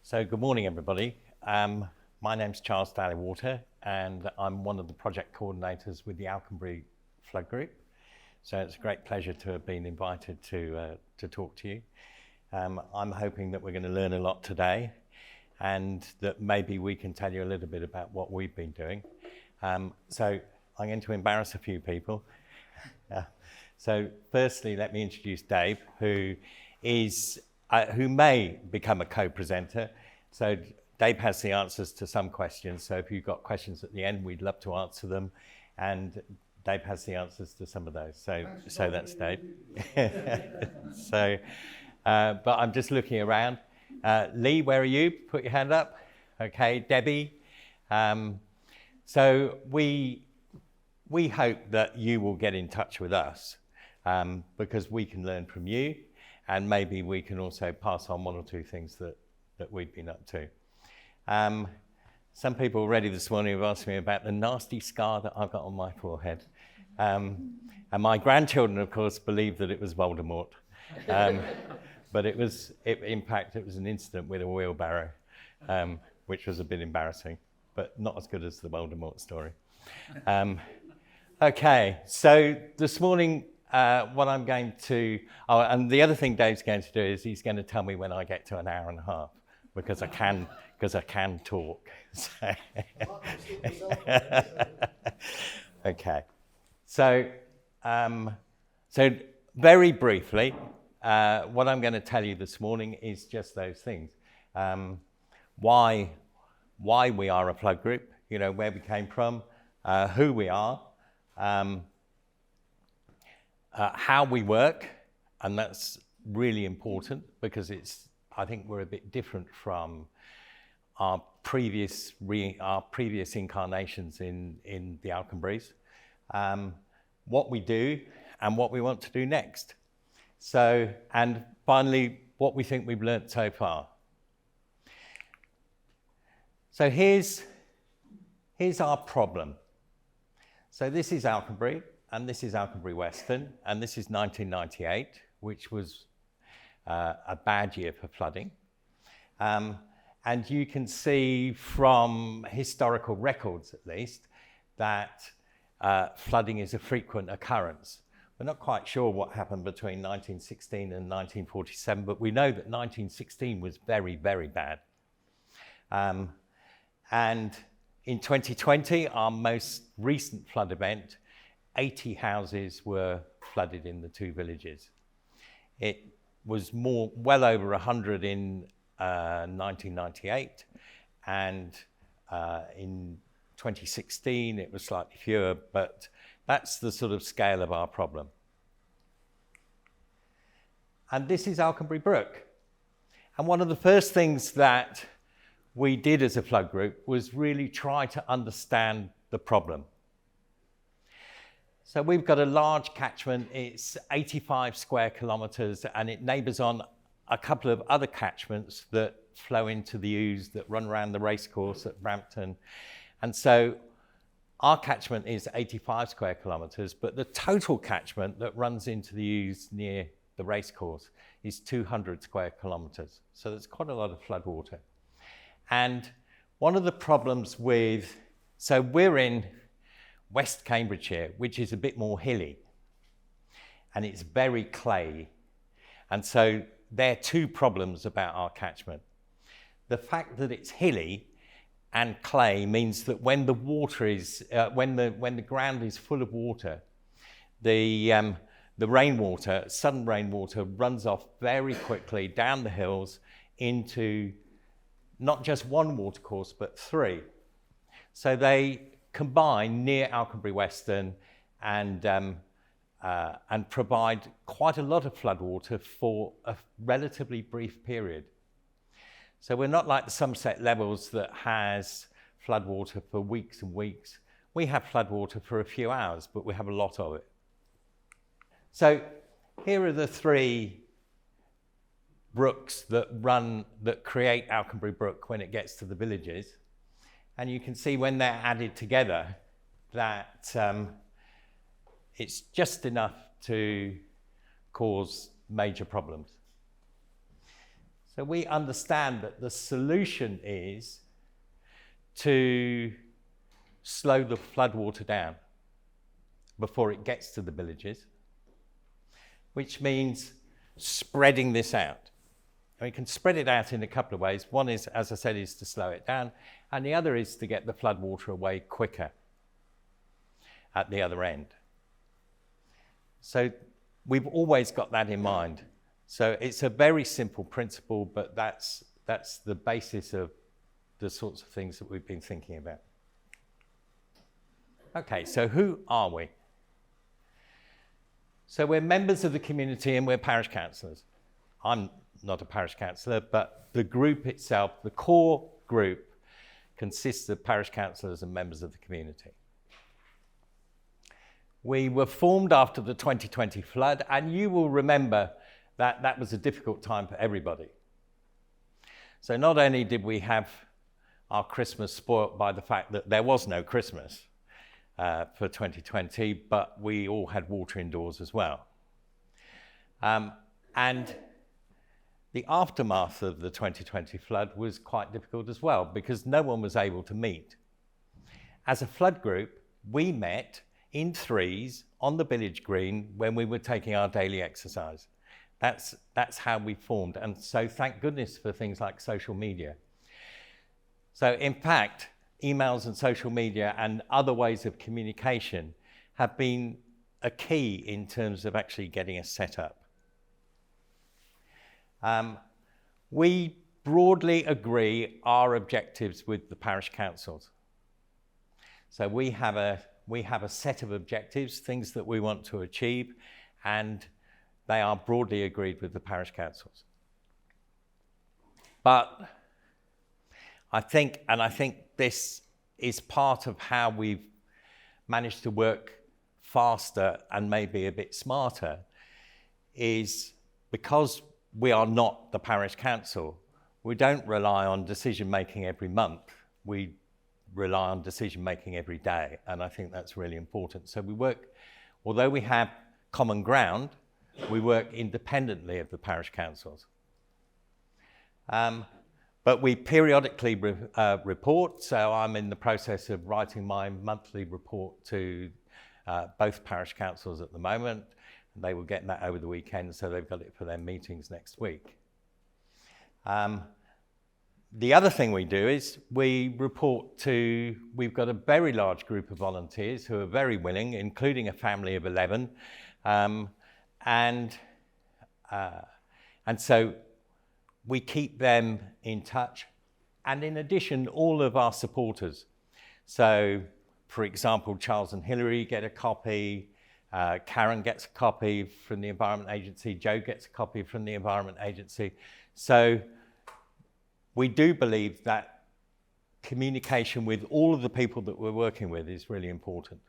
So good morning, everybody. My name's Charles Dalleywater, and I'm one of the project coordinators with the Alconbury Flood Group. So it's a great pleasure to have been invited to talk to you. I'm hoping that we're going to learn a lot today, and that maybe we can tell you a little bit about what we've been doing. So I'm going to embarrass a few people. So firstly, let me introduce Dave, who may become a co-presenter. So Dave has the answers to some questions. So if you've got questions at the end, we'd love to answer them. And Dave has the answers to some of those. So that's Dave. But I'm just looking around. Lee, where are you? Put your hand up. Okay, Debbie. So we hope that you will get in touch with us because we can learn from you, and maybe we can also pass on one or two things that we've been up to. Some people already this morning have asked me about the nasty scar that I've got on my forehead. And my grandchildren, of course, believe that it was Voldemort. But in fact, it was an incident with a wheelbarrow, which was a bit embarrassing, but not as good as the Voldemort story. Okay, so this morning, what I'm going to, and the other thing Dave's going to do is he's going to tell me when I get to an hour and a half, because I can talk. Okay, so very briefly, what I'm going to tell you this morning is just those things. Why we are a flood group, where we came from, who we are, how we work, and that's really important because I think we're a bit different from our previous incarnations in the Alconburys, what we do and what we want to do next. So, and finally, what we think we've learnt so far. So here's our problem. So this is Alconbury, and this is Alconbury Western, and this is 1998, which was a bad year for flooding. And you can see from historical records, at least, that flooding is a frequent occurrence. We're not quite sure what happened between 1916 and 1947, but we know that 1916 was very, very bad. And in 2020, our most recent flood event, 80 houses were flooded in the two villages. It was well over 100 in 1998, and in 2016 it was slightly fewer, but that's the sort of scale of our problem. And this is Alconbury Brook. And one of the first things that we did as a flood group was really try to understand the problem. So we've got a large catchment, it's 85 square kilometres, and it neighbours on a couple of other catchments that flow into the Ouse that run around the racecourse at Brampton. And so our catchment is 85 square kilometres, but the total catchment that runs into the Ouse near the racecourse is 200 square kilometres. So there's quite a lot of flood water. And one of the problems so we're in West Cambridgeshire, which is a bit more hilly, and it's very clay. And so there are two problems about our catchment. The fact that it's hilly and clay means that when the water is, when the ground is full of water, the rainwater, sudden rainwater, runs off very quickly down the hills into not just one watercourse, but three. So they combine near Alconbury Western and provide quite a lot of floodwater for a relatively brief period. So we're not like the Somerset Levels that has floodwater for weeks and weeks. We have floodwater for a few hours, but we have a lot of it. So here are the three brooks that create Alconbury Brook when it gets to the villages. And you can see when they're added together that it's just enough to cause major problems. So we understand that the solution is to slow the floodwater down before it gets to the villages, which means spreading this out. And we can spread it out in a couple of ways. One is, as I said, is to slow it down, and the other is to get the floodwater away quicker at the other end. So we've always got that in mind. So it's a very simple principle, but that's the basis of the sorts of things that we've been thinking about. Okay, so who are we? So we're members of the community and we're parish councillors. I'm not a parish councillor, but the group itself, the core group, consists of parish councillors and members of the community. We were formed after the 2020 flood, and you will remember that that was a difficult time for everybody. So not only did we have our Christmas spoilt by the fact that there was no Christmas for 2020, but we all had water indoors as well. And the aftermath of the 2020 flood was quite difficult as well, because no one was able to meet. As a flood group, we met in threes on the village green when we were taking our daily exercise. That's how we formed, and so thank goodness for things like social media. So in fact, emails and social media and other ways of communication have been a key in terms of actually getting us set up. We broadly agree our objectives with the parish councils. So we have a set of objectives, things that we want to achieve, and they are broadly agreed with the parish councils. But I think this is part of how we've managed to work faster and maybe a bit smarter, is because we are not the parish council, we don't rely on decision making every month. We rely on decision making every day, and I think that's really important. So we work, although we have common ground, we work independently of the parish councils. But we periodically report, so I'm in the process of writing my monthly report to both parish councils at the moment. They will get that over the weekend, so they've got it for their meetings next week. The other thing we do is we report to, we've got a very large group of volunteers who are very willing, including a family of 11. And so we keep them in touch. And in addition, all of our supporters. So, for example, Charles and Hilary get a copy, Karen gets a copy from the Environment Agency, Joe gets a copy from the Environment Agency. So we do believe that communication with all of the people that we're working with is really important.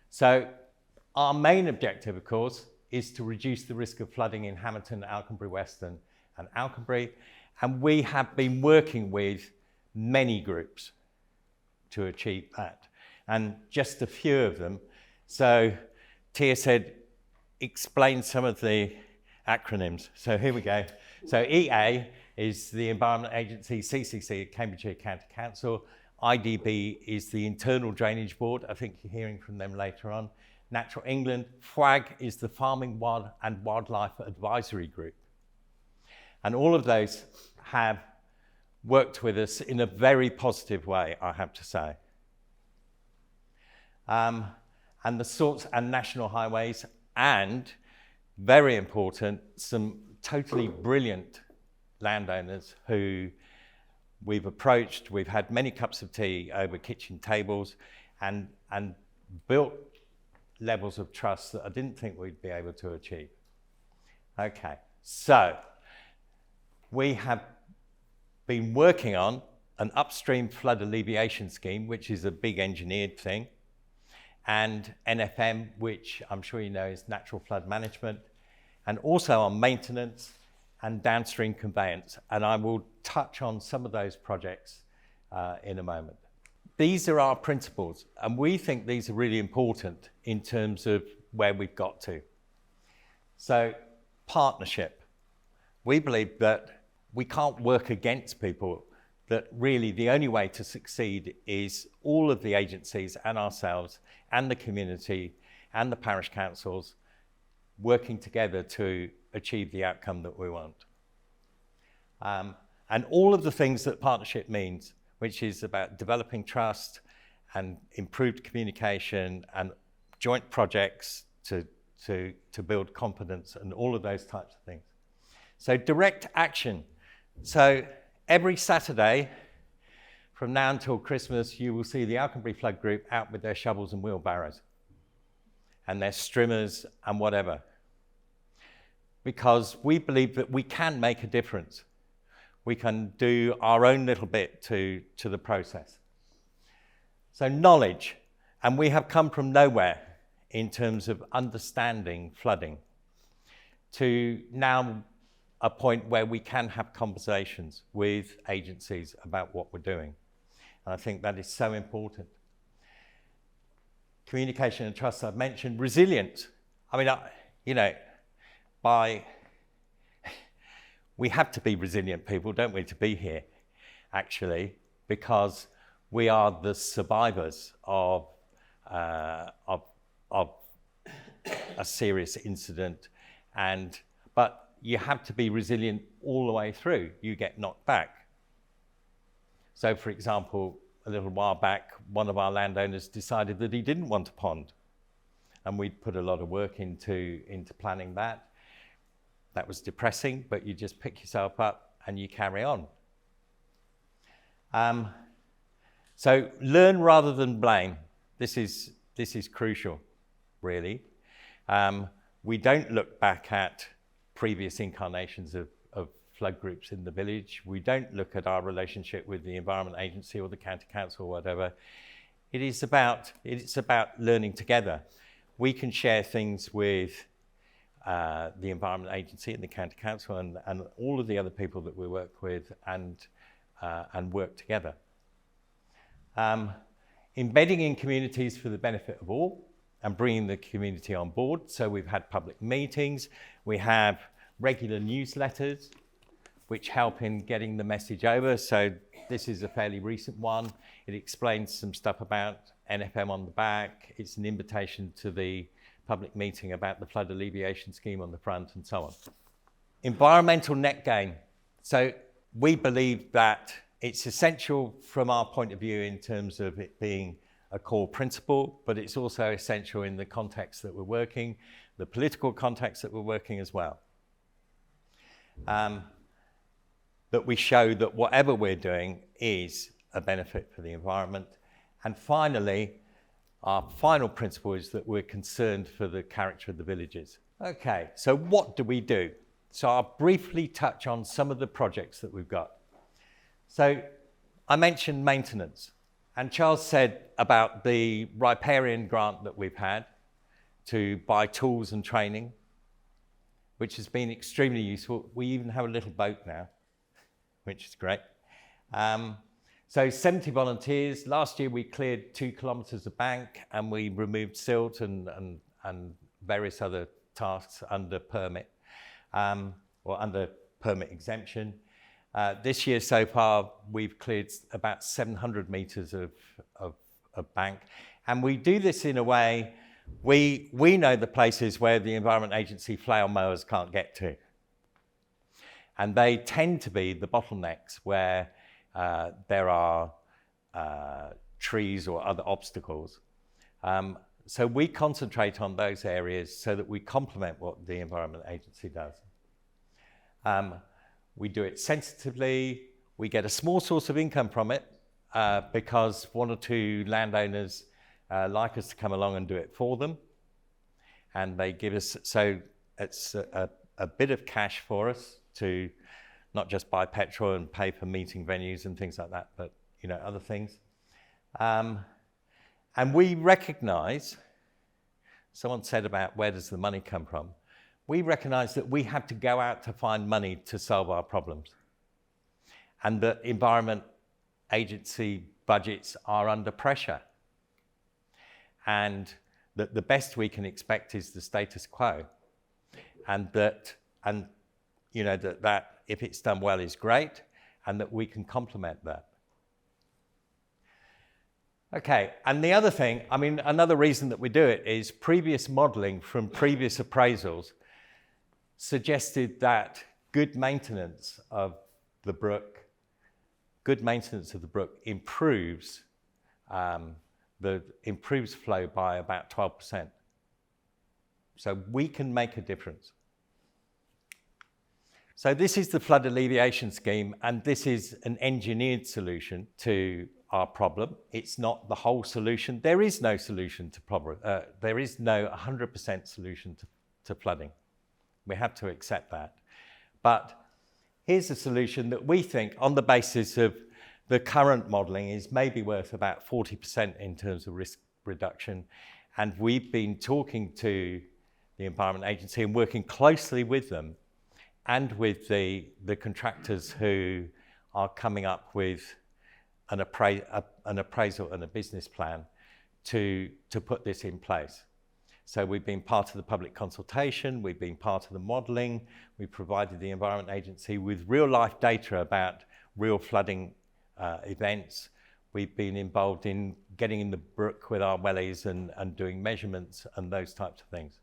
So our main objective, of course, is to reduce the risk of flooding in Hamilton, Alconbury Western and Alconbury. And we have been working with many groups to achieve that. And just a few of them. So Tia said, explain some of the acronyms. So here we go. So EA is the Environment Agency, CCC, Cambridgeshire County Council. IDB is the Internal Drainage Board. I think you're hearing from them later on. Natural England. FWAG is the Farming and Wildlife Advisory Group. And all of those have worked with us in a very positive way, I have to say. And the sorts and national highways, and very important, some totally brilliant landowners who we've approached. We've had many cups of tea over kitchen tables and built levels of trust that I didn't think we'd be able to achieve. Okay, so we have been working on an upstream flood alleviation scheme, which is a big engineered thing, and NFM, which I'm sure you know is natural flood management, and also on maintenance and downstream conveyance. And I will touch on some of those projects in a moment. These are our principles, and we think these are really important in terms of where we've got to. So, partnership. we believe that we can't work against people, that really the only way to succeed is all of the agencies and ourselves and the community and the parish councils working together to achieve the outcome that we want. And all of the things that partnership means, which is about developing trust and improved communication and joint projects to build confidence and all of those types of things. So direct action. So every Saturday from now until Christmas, you will see the Alconbury Flood Group out with their shovels and wheelbarrows and their strimmers and whatever. Because we believe that we can make a difference. We can do our own little bit to the process. So knowledge, and we have come from nowhere in terms of understanding flooding to now a point where we can have conversations with agencies about what we're doing. And I think that is so important. Communication and trust, I've mentioned. Resilience. I mean, we have to be resilient people, don't we, to be here, actually, because we are the survivors of a serious incident. But you have to be resilient all the way through. You get knocked back. So, for example, a little while back, one of our landowners decided that he didn't want a pond. And we'd put a lot of work into planning that. That was depressing, but you just pick yourself up and you carry on. So learn rather than blame. This is crucial, really. We don't look back at previous incarnations of flood groups in the village. We don't look at our relationship with the Environment Agency or the County Council or whatever. It's about learning together. We can share things with the Environment Agency and the County Council and all of the other people that we work with and work together. Embedding in communities for the benefit of all and bringing the community on board. So we've had public meetings, we have regular newsletters which help in getting the message over. So this is a fairly recent one. It explains some stuff about NFM on the back. It's an invitation to the public meeting about the flood alleviation scheme on the front and so on. Environmental net gain. So we believe that it's essential from our point of view in terms of it being a core principle, but it's also essential in the context that we're working, the political context that we're working as well. That we show that whatever we're doing is a benefit for the environment. And finally, our final principle is that we're concerned for the character of the villages. Okay, so what do we do? So I'll briefly touch on some of the projects that we've got. So I mentioned maintenance, and Charles said about the riparian grant that we've had to buy tools and training, which has been extremely useful. We even have a little boat now, which is great. So 70 volunteers. Last year we cleared 2 kilometres of bank and we removed silt and various other tasks under permit or under permit exemption. This year so far we've cleared about 700 metres of bank, and we do this in a way we know the places where the Environment Agency flail mowers can't get to. And they tend to be the bottlenecks where there are trees or other obstacles. So we concentrate on those areas so that we complement what the Environment Agency does. We do it sensitively. We get a small source of income from it because 1 or 2 landowners like us to come along and do it for them. And they give us, so it's a bit of cash for us to not just buy petrol and pay for meeting venues and things like that, but other things. And we recognise, someone said about where does the money come from? We recognise that we have to go out to find money to solve our problems. And that Environment Agency budgets are under pressure. And that the best we can expect is the status quo. And that if it's done well is great, and that we can complement that. Okay, and the other thing, another reason that we do it is previous modelling from previous appraisals suggested that good maintenance of the brook improves improves flow by about 12%. So we can make a difference. So this is the flood alleviation scheme, and this is an engineered solution to our problem. It's not the whole solution. There is no solution to problem. There is no 100% solution to flooding. We have to accept that. But here's a solution that we think, on the basis of the current modelling, is maybe worth about 40% in terms of risk reduction. And we've been talking to the Environment Agency and working closely with them and with the contractors who are coming up with an appraisal and a business plan to put this in place. So we've been part of the public consultation, we've been part of the modelling, we've provided the Environment Agency with real life data about real flooding events. We've been involved in getting in the brook with our wellies and doing measurements and those types of things.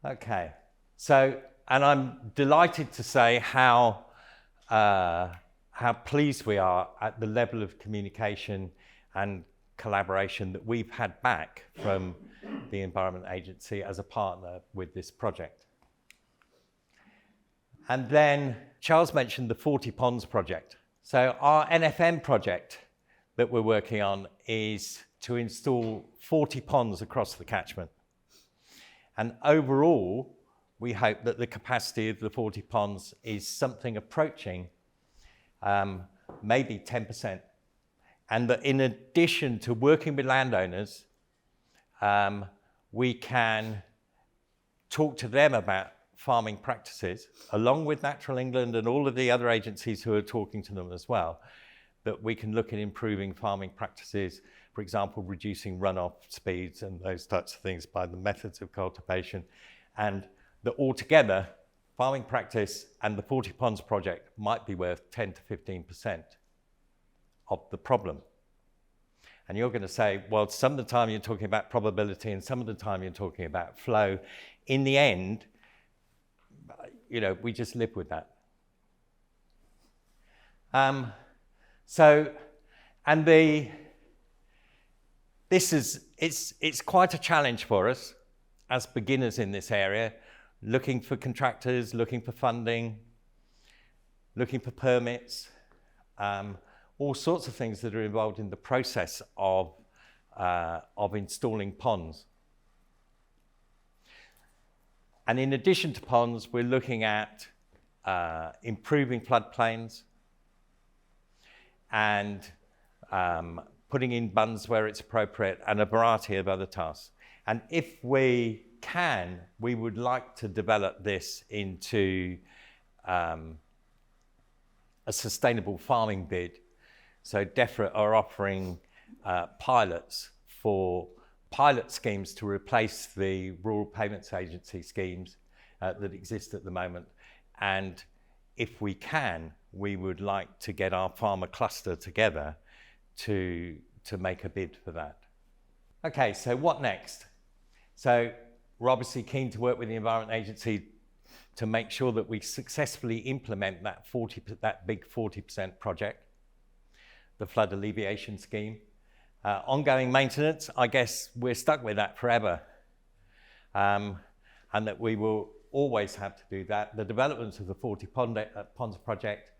Okay, so, and I'm delighted to say how pleased we are at the level of communication and collaboration that we've had back from the Environment Agency as a partner with this project. And then Charles mentioned the 40 Ponds project. So our NFM project that we're working on is to install 40 ponds across the catchment. And overall, we hope that the capacity of the 40 ponds is something approaching maybe 10%. And that in addition to working with landowners, we can talk to them about farming practices, along with Natural England and all of the other agencies who are talking to them as well, that we can look at improving farming practices, for example, reducing runoff speeds and those types of things by the methods of cultivation, and that altogether, farming practice and the 40 Ponds project might be worth 10 to 15% of the problem. And you're going to say, well, some of the time you're talking about probability and some of the time you're talking about flow. In the end, we just live with that. It's quite a challenge for us as beginners in this area, looking for contractors, looking for funding, looking for permits, all sorts of things that are involved in the process of installing ponds. And in addition to ponds, we're looking at improving floodplains and putting in bunds where it's appropriate, and a variety of other tasks. And if we can, we would like to develop this into a sustainable farming bid. So DEFRA are offering pilots for pilot schemes to replace the Rural Payments Agency schemes that exist at the moment. And if we can, we would like to get our farmer cluster together to make a bid for that. Okay, so what next? So we're obviously keen to work with the Environment Agency to make sure that we successfully implement that big 40% project, the flood alleviation scheme. Ongoing maintenance, I guess we're stuck with that forever, and that we will always have to do that. The development of the 40 Ponds project,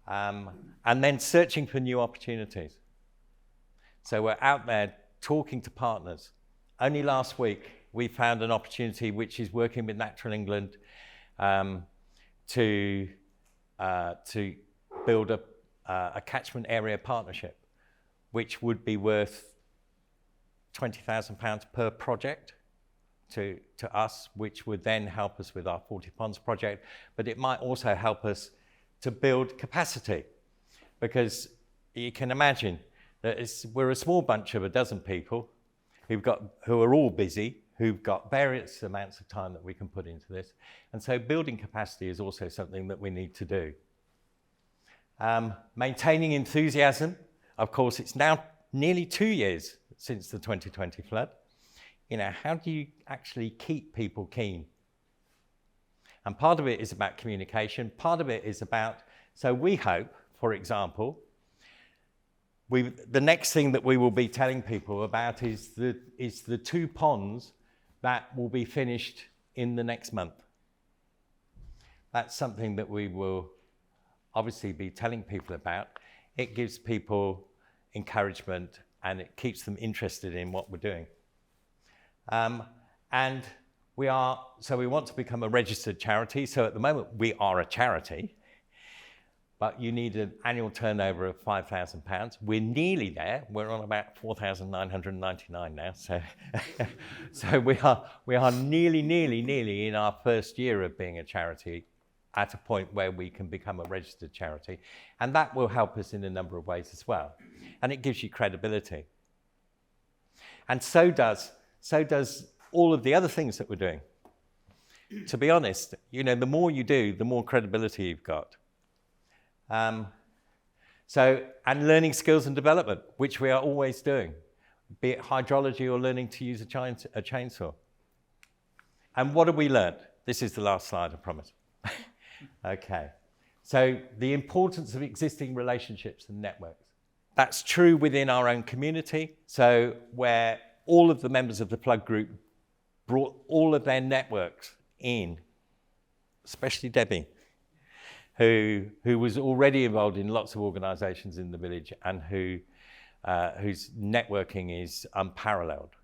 and then searching for new opportunities. So we're out there talking to partners. Only last week, we found an opportunity which is working with Natural England to build a catchment area partnership, which would be worth £20,000 per project to us, which would then help us with our 40 Ponds project. But it might also help us to build capacity, because you can imagine that we're a small bunch of a dozen people who are all busy, who've got various amounts of time that we can put into this. And so building capacity is also something that we need to do. Maintaining enthusiasm. Of course, it's now nearly 2 years since the 2020 flood. You know, how do you actually keep people keen? And part of it is about communication. Part of it is about, so we hope, for example, the next thing that we will be telling people about is the 2 ponds that will be finished in the next month. That's something that we will obviously be telling people about. It gives people encouragement and it keeps them interested in what we're doing. And we want to become a registered charity. So at the moment we are a charity, but you need an annual turnover of £5,000. We're nearly there. We're on about 4,999 now. So, so we are nearly in our first year of being a charity, at a point where we can become a registered charity. And that will help us in a number of ways as well. And it gives you credibility. And so does all of the other things that we're doing. To be honest, you know, the more you do, the more credibility you've got. And learning skills and development, which we are always doing, be it hydrology or learning to use a chainsaw. And what have we learned? This is the last slide, I promise. Okay, so the importance of existing relationships and networks. That's true within our own community. So where all of the members of the Flood Group brought all of their networks in, especially Debbie, who was already involved in lots of organisations in the village and whose networking is unparalleled.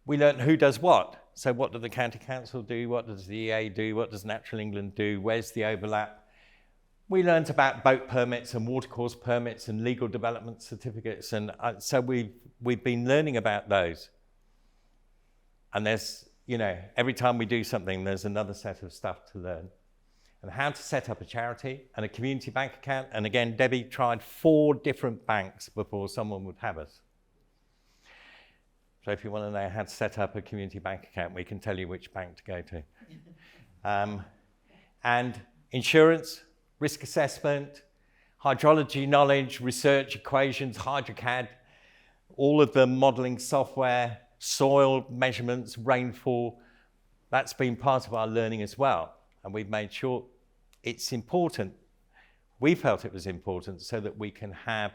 We learned who does what. So what does the County Council do? What does the EA do? What does Natural England do? Where's the overlap? We learned about boat permits and watercourse permits and legal development certificates. And so we've been learning about those. And there's, you know, every time we do something, there's another set of stuff to learn. And how to set up a charity and a community bank account. And again, Debbie tried 4 different banks before someone would have us. So if you want to know how to set up a community bank account, we can tell you which bank to go to. And insurance, risk assessment, hydrology knowledge, research, equations, HydroCAD, all of the modelling software, soil measurements, rainfall, that's been part of our learning as well. And we've made sure it's important. We felt it was important so that we can have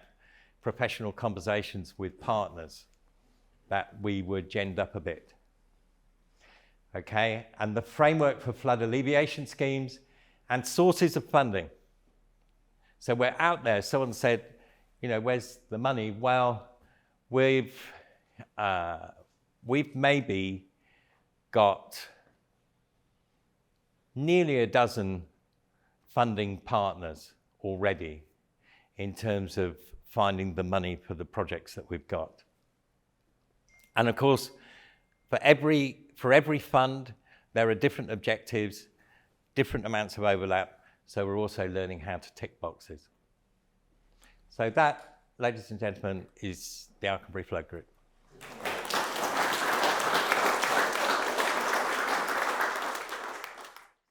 professional conversations with partners, that we were genned up a bit. Okay, and the framework for flood alleviation schemes and sources of funding. So we're out there. Someone said, you know, where's the money? Well, we've maybe got nearly a dozen funding partners already in terms of finding the money for the projects that we've got. And of course, for every fund, there are different objectives, different amounts of overlap. So we're also learning how to tick boxes. So that, ladies and gentlemen, is the Alconbury Flood Group.